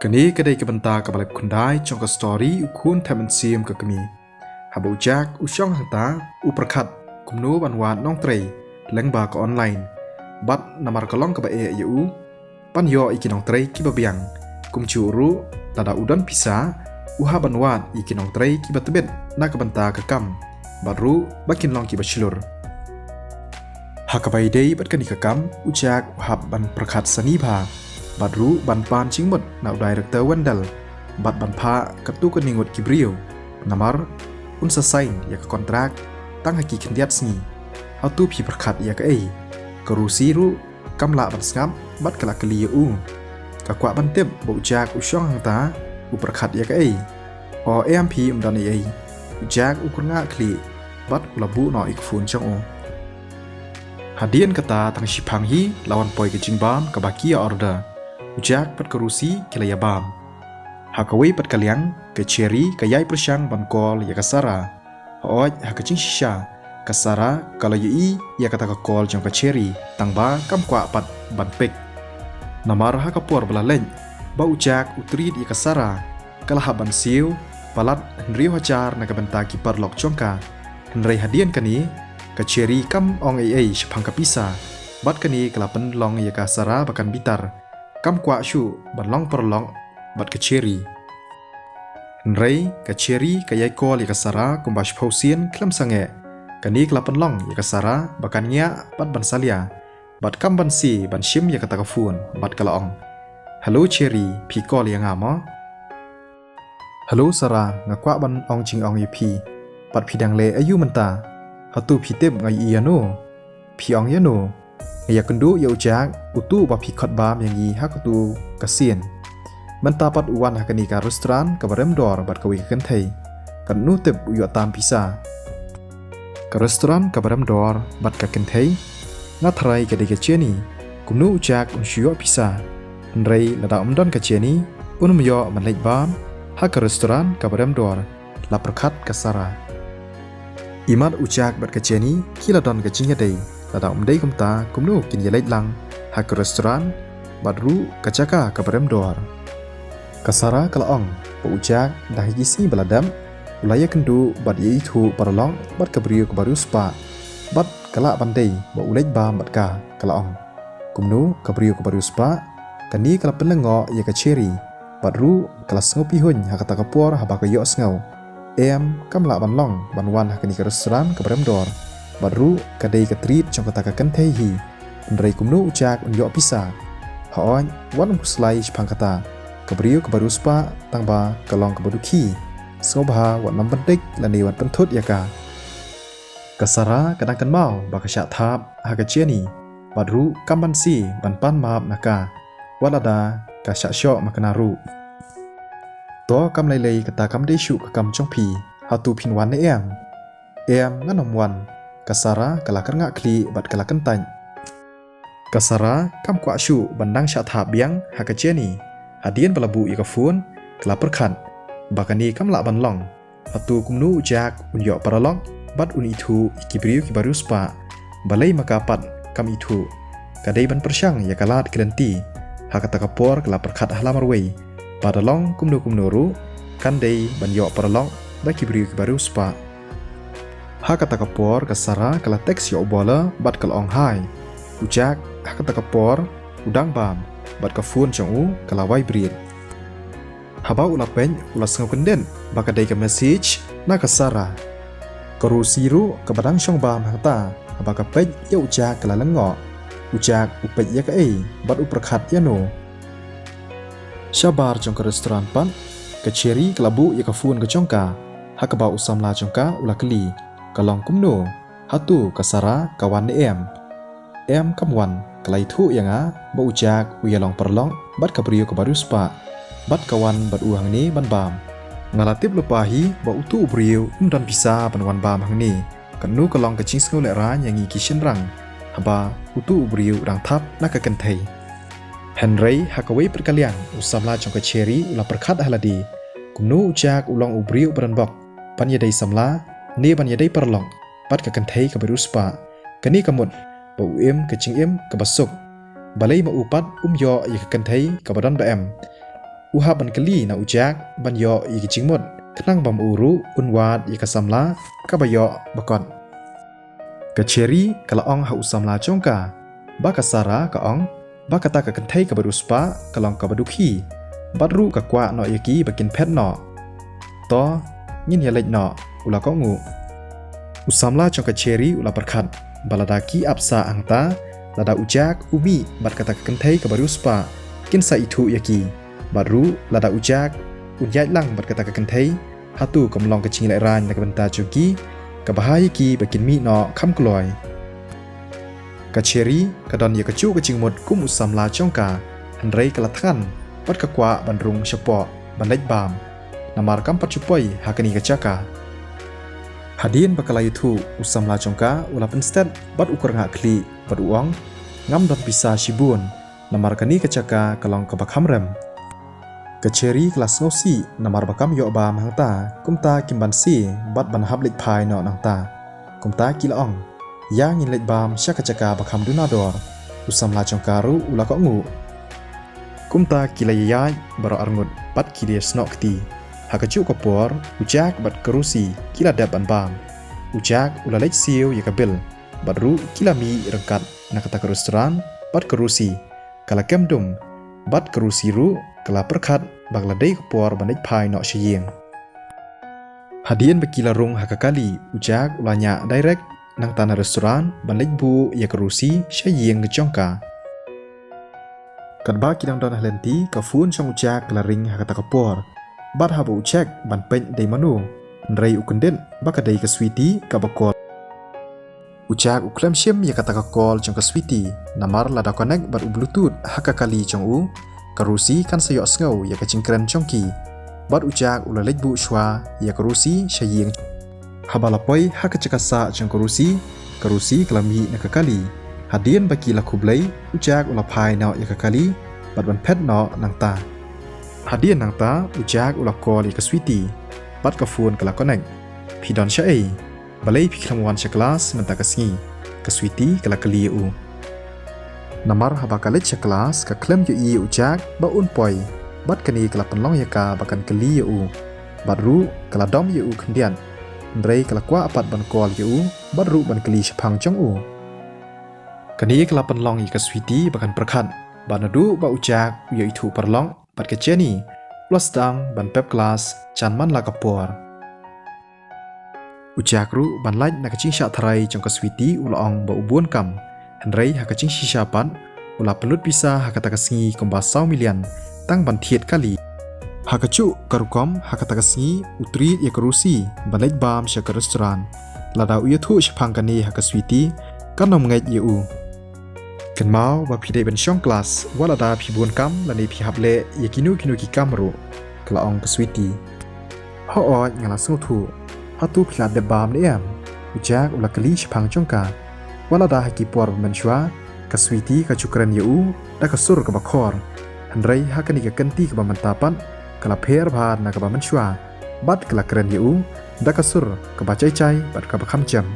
กันนี้ก็ได้กับบรรดากับอะไรคนได้จงกับสตอรี่อุคุณทำมันเสียมกับกมีหาบุจักอุช่องห่างตาอุประคัดกุมโนบันวานน้องเตรเล้งบากออนไลน์บัดนำมากระล่องกับอยู่ปัญญาอีกินน้องเตรกิบเบียงกุมชูรู้ตาดาอุดันพิษาอุหาบันวานอีกินน้องเตรกิบตะเบ็ดนักกับบรรดากับกำบัดรู้บักกินลองกิบชลุรหากไปได้บัดกันอีกกำอุจักอุหับบันประคัดสนีพาบัดรู้บันปานชิงหมดนาวไดรักเตอร์วันดัลบัดบันพากับตู้กันนิงดกิบริโอนามาร์อุนสไซน์อยากคอนทรักตั้งให้กิขันยัดสนีเอาตู้ผีประคัดอยากกรูซีรู้กำละบันสงับบัดกลักกลีอูกะกว่าบันเต็บบุจักอุช่องหางตาอุประคัดอยากอมพีดอนอุจักอุกรงะคลีบัดอุลบุนออีกฟูนจังหาเดียนกตาทางชิพังฮีlawan poi ke jingbam ke bakia order ujak pat kerusi ke layabam hakawai pat kaliang ke cherry ke yai persyang bankol ya kasara hooj hakacing shisha kasara kalau yi ya kata ke kol jang ke cherry tangba kam kwa pat banpek namar hakapor belaleng ba ujak utrid ya kasara kalah ban siu palat henry hajar na ke benta ki parlok chongka henry hadian kani kaceri kam ong shapang kapisa bat kani kelapan long ya kasara bakan bitar kam kwa shu ban long perlong bat kaceri nrei kaceri kayai kol ya kasara kumbash pausian klam sange kani kelapan long ya kasara bakan nya bat ban salia bat kam ban si ban shim ya kata kafun bat kalaong hello cherry pi kol ya ngamo hello sara ngakwa ban ong jing ong pi bat pidang le ayu menta hatu pitep ngai iano piang yano ngaya kendu ya ujak utu ba pikot bam yang i hakatu kasien mentapat uwan hakani ka restoran ka barem dor bat kawi kan thai kan nu tep uyo tam pisa ka restoran ka barem dor bat ka kan thai na thrai ka de ka cheni kumnu ujak un shio pisa nrei lada umdon ka cheni un myo man lek bam ha ka restoran ka barem dor la prakhat ka sara imat ujak bat keceni kila don kecingnya day lada umdai kumta kumnu kin yelait lang hak restoran badru kacaka kabarem doar kasara kalaong ba ujak dah gisi baladam ulaya kendu bat yaitu paralong bat kabriu kabaru spa bat kala bandai ba ulait ba bat ka kalaong kumnu kabriu kabaru spa kani kala penlengo ya kaceri badru kala ngopi hun hakata kapor habaka yo sngau kam la ban long ban wan hakani ke restoran ke barem dor baru kadai ke treat jong kata ka kan thai hi ndrei kumnu ujak unyo pisa haon wan puslai chpang kata kabriu ke baru spa tangba kalong ke baduki sobha wan nam pentik lani wan penthut yaka kasara kadang kan mau bakasya thap hakacheni baru kamban si ban pan map naka walada kasya syo makanaru to kam lai kata kam de shu kam chong pi hatu phin wan nganom wan kasara kalakar nga kli bat kalakan tan kasara kam kwa shu bandang sha tha biang hakacheni hadien balabu ikafun kalapar khan bakani kam la ban long hatu kumnu ujak unyo paralong bat un itu ikibriu kibaru spa balai makapat kam itu kadai ban persyang ya kalat kelenti hakata kapor kalapar khat halamar wei padalong kumnu ru kandai banyo paralong baki beri baru spa hakata kapor kasara kala teks yo bola bat kal ong hai ujak hakata kapor udang bam bat ka fun chong u kala wai brit haba ula pen ula sngau kenden baka dai ka message na kasara karu siru ka badang chong bam hata haba ka pej yo ujak kala lengo ujak upej ya ka bat uprakhat ya no Shabar jong ke restoran pan keceri kelabu ya kafun ke jongka hakaba usamla jongka ulakli kalong kumno hatu kasara kawan kamwan kalai thu yang ba ujak uyalong perlong bat kabriyo ke baru spa bat kawan bat uang ni ban bam ngalatip lupahi ba utu ubriyo dan bisa banwan bam hang ni kanu kalong kecing sngau le ra yang iki shenrang haba utu ubriyo rang thap nak ka kenthai Henry hakawai perkaliang usamla jong ke cherry ula perkhat haladi kumnu ujak ulong ubriu beranbok pan yadai samla ni ban yadai perlong pat ka kanthai ka baru spa kani kamut ba kecing ke basuk balai ma upat yo ya ka kanthai ka badan ba uha ban kali na ujak ban yo iki jingmut kenang bam uru unwat ika samla ka bayo bakon ka cherry kala ong ha usamla chongka ba ka sara ka ong ba ka ta ka kanthai ka baruspa kalong ka badukhi badru ka kwa no yaki bakin phet no to nyin ya lej no ula ko ngu usamla chongka cherry ula perkhat baladaki apsa angta lada ujak umi bat kata ka kanthai ka baruspa kin sa itu yaki baru lada ujak unyai lang bat kata ka kanthai hatu kamlong ka chingilai ran na ka banta chuki ka bahaya ki bakin mi no kham kloi ka cherry ka don ya ka chu ka chingmut kum usamla chongka hanrei ka lathan pat ka kwa bandrung shapo banlej bam namar kam pat chupoi hakani ka chaka hadien bakala yutu usamla chongka ula penstet bat ukur nga kli bat uang ngam dot bisa shibun namar kani ka chaka kalong ka bakham rem ka cherry kelas ngosi namar bakam yo ba mahta kumta kimbansi bat ban hablik phai no nangta kumta kilaong yang in lej bam shaka chaka bakham dunador usamla chongkaru ula ko ngu kumta kilayai baro arngut bat kides no kti hakachu ko por ujak bat kerusi kila dab ban bam ujak ula lej siu ya kabil badru kilami rengkat nakata ke restoran bat kerusi kala kemdum bat kerusi ru kala perkhat bagladei kupor banik phai no shiyeng hadien bekila rung hakakali ujak ulanya direct nang tanah restoran banik bu ya kerusi shiyeng ngechongka kadba kidang don halenti ka fun chong ujak kala ring hakata kupor bat habu ujak ban pen dei manu nrei ukenden bakadei ka sweetie ka bakol ujak uklem shim ya kata ka call chong ka sweetie namar lada connect bat bluetooth hakakali chong u karusi kan sayok sngau ya ka cingkren chongki bat ujak ula lej bu shwa ya karusi shayeng habalapoi haka cakasa chong karusi kelami na kakali hadien baki la kublai ujak ula phai na ya kakali bat ban phet no nangta hadien nangta ujak ula call ya ka sweetie bat ka phone kala connect phidon sha ei balai phiklamwan sha class menta ka sngi ka sweetie kala kali u namar habakalit sya kelas ka klem yu i ujak ba unpoi bat kani kala penlong ya ka bakan keli yu badru kala dom yu kendian ndrei kala kwa apat ban kol yu badru ban keli shapang chong u kani kala penlong ya ka sweetie bakan perkhat banadu ba ujak yu itu perlong bat ka cheni plus dang ban pep kelas chanman la kapor ujak ru ban laj na ka ching sha tharai chong ka sweetie ulong ba ubun kam Henry hakacing shishapan ula pelut bisa hakata kasngi komba 100 milian tang ban thiet kali hakachu karukom hakata kasngi utri ya kerusi banai bam sha ka restoran lada uya thu shphang kani hakaswiti kanom ngai yu kan mau ba phidei ban shong class wala da phibun kam lani phi hable yakinu kinu ki kamru kala ong kaswiti ho o ngala su thu hatu phla de bam le am ujak ula kali shphang chongka wala da haki por menshwa ka sweetie ka chukran yu da ka sur ka bakhor hanrei hakani ka kanti ka bamantapan kala pher bhar na ka bamanshwa bat kala kran yu da ka sur ka bachai chai bat ka bakham cham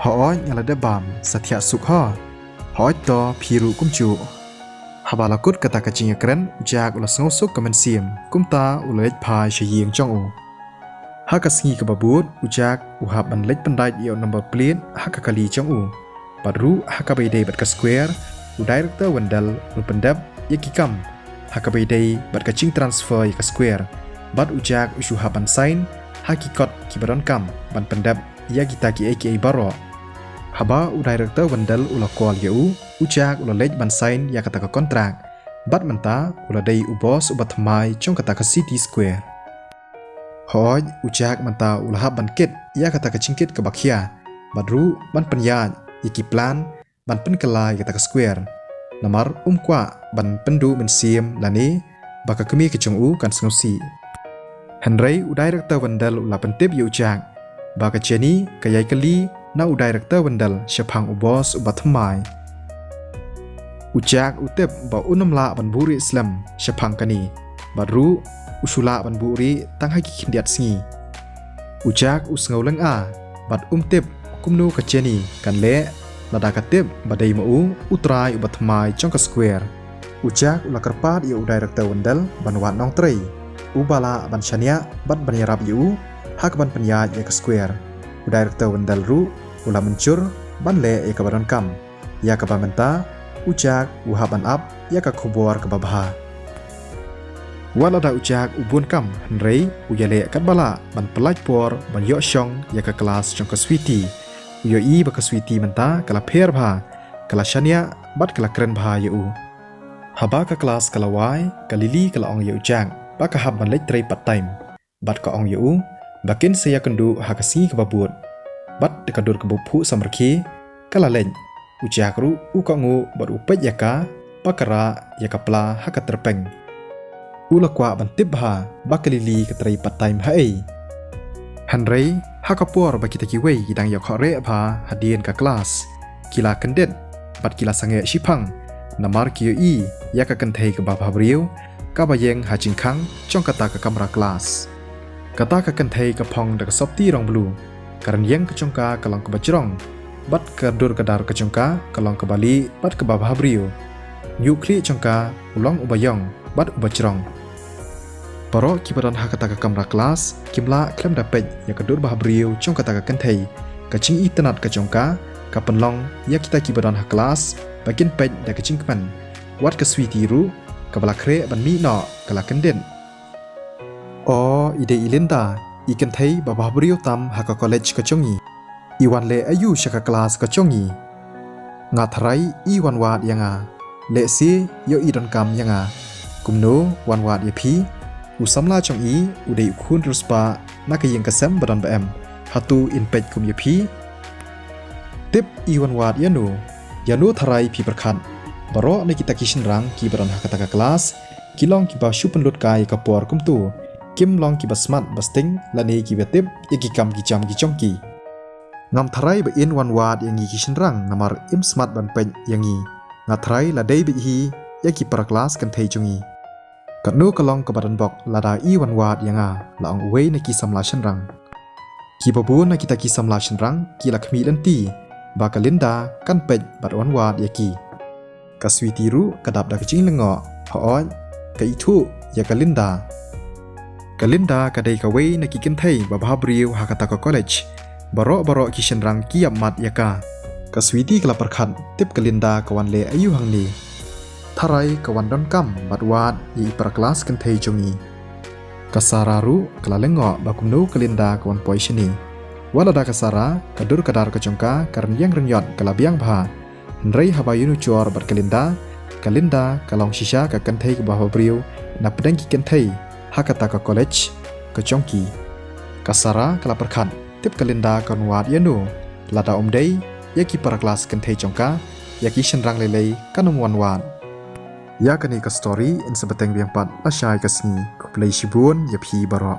ho nyala de bam sathya sukha hoi to phiru kumchu habala kut kata ka ching kran jak ula sngo suk ka men sim kumta ulej phai shiyeng chong u hakasngi ka babut ujak uhab ban lej pandai yo number plate hakakali chong u badru hakabaidei bat ka square u director wandal u pendap yakikam hakabaidei bat ka ching transfer ka square bat ujak usu haban sign hakikot kibaron kam ban pendap yakita ki aka baro haba u director wandal ula call yo ujak ula lej ban sign yakata ka kontrak bat menta ula dei u boss u batmai chong kata ka city square hoj ujak manta ulahab ban kit ya kata ka cingkit ka bakhia badru ban penyaj iki plan ban penkelai kata ka square namar kwa ban pendu men sim lani baka kemi ke chong u kan sngosi henrei u director wandal ula pentip yu ujak baka cheni kayai kali na u director wandal shapang u boss u bathmai ujak utep ba unamla ban buri islam shapang kani badru usula ban buri tang haki kindiat sngi ujak usngau leng a bat tip kumnu ka cheni kan le lada ka tip badai mau utrai ubatmai chong ka square Ujak ulah kerpat ia udai rekta wendel banwat nong trei. Ubala ban shania bat ban yarab iu hak ban penyat ia ke square. Udai rekta wendel ru ulah mencur ban le ia ke badan kam. Ia ke bamenta ujak uhab ban up ia ke kubor ke babha. Wala da ujak ubun kam henrei uyale kat bala ban pelaj por ban yok syong ia ke kelas syong ke switi. Uyo i ba ke switi menta kala pher bha kala shania bat kala keren bha iu. Haba ke kelas kala wai kalili kala ong iu ujak ba ke hab ban lej trei part time. Bat ka ong iu bakin saya kendu hakasi ke babut. Bat dekadur ke buphu samerki kala lej ujak ru u ka ngu bat upet yaka pakara yaka pla haka terpeng. Ula kwa ban tip ha bakalili ke trei part time hai. Hanrei hakapor ba kita kiwei gidang yok hore bha hadien ka kelas. Kila kendet bat kila sange shipang namar kiyo i yaka kenthei ke babha briu ka bayeng ha jingkhang chong kata ka kamera kelas. Kata ka kenthei ka phong da ka sopti rong blu karan yang ke chongka kalong ke bajrong bat ke dur kadar ke chongka kalong ke bali bat ke babha briu. Nyukli chongka ulong ubayong bat ubajrong. Paro kibaran ha kata ka kamera kelas kimla klem dapet ya ke dur bah briu chong kata ka kenthei ka ching i tenat ka chongka ka penlong ya kita kibaran ha kelas bakin pej da ka ching kman wat ka switi ru ka bala kre ban mi no kala kenden. O ide ilinda i kenthei babah briu tam ha ka college ka chongi iwan le ayu shaka kelas ka chongi ngatharai i wan wat yanga le si yo i don kam yanga kumno wan wat ye phi usamla chong i udei khun ruspa na ka yeng kasam badan bam hatu in pej kum ye phi tip i wan wat yanu yanu tharai phi perkhan baro ne kita kishin rang ki badan hakata ka kelas kilong ki ba shu penlut kai ka por kum tu kim long ki ba smart basting lani ki betip ye ki kam ki cham ki chongki ngam tharai ba in wan wat yang ki kishin rang namar im smart ban pej yangi ngatharai la dei bi hi ye ki para kelas kan thei chungi katnu kalong ka badan bok lada i wan wat yanga la ong wei na ki samla shin rang ki babu na kita ki samla shin rang ki la khmi lenti ba ka linda kan pej bat wan wat ya ki ka switi ru kadap da kaching lengo hoon ka itu ya ka linda ka dei ka wei na ki kin thei ba bha briu ha kata ka college baro ki shin rang ki ap mat ya ka switi kala parkhat tip ka linda ka wan le ayu hang ni tharai ka wan don kam bat wat i para kelas kan thei chungi kasara ru kala lengo ba kumno ka linda ka wan poi shini wala da kasara kadur kadar ka chongka karan yang rengyot kala biang bha nrei habayunu chor bat kalinda kalong shisha ka kan thei ka ba briu na pedang ki kan thei hakata ka college ka chongki kasara kala parkhan tip kalinda kan wat yanu lada omdei yaki para kelas kan thei chongka yaki shenrang lelei kanum wan wat ya kani ka story in sebeteng biang pat asyai kasni ko play shibun ya phi baro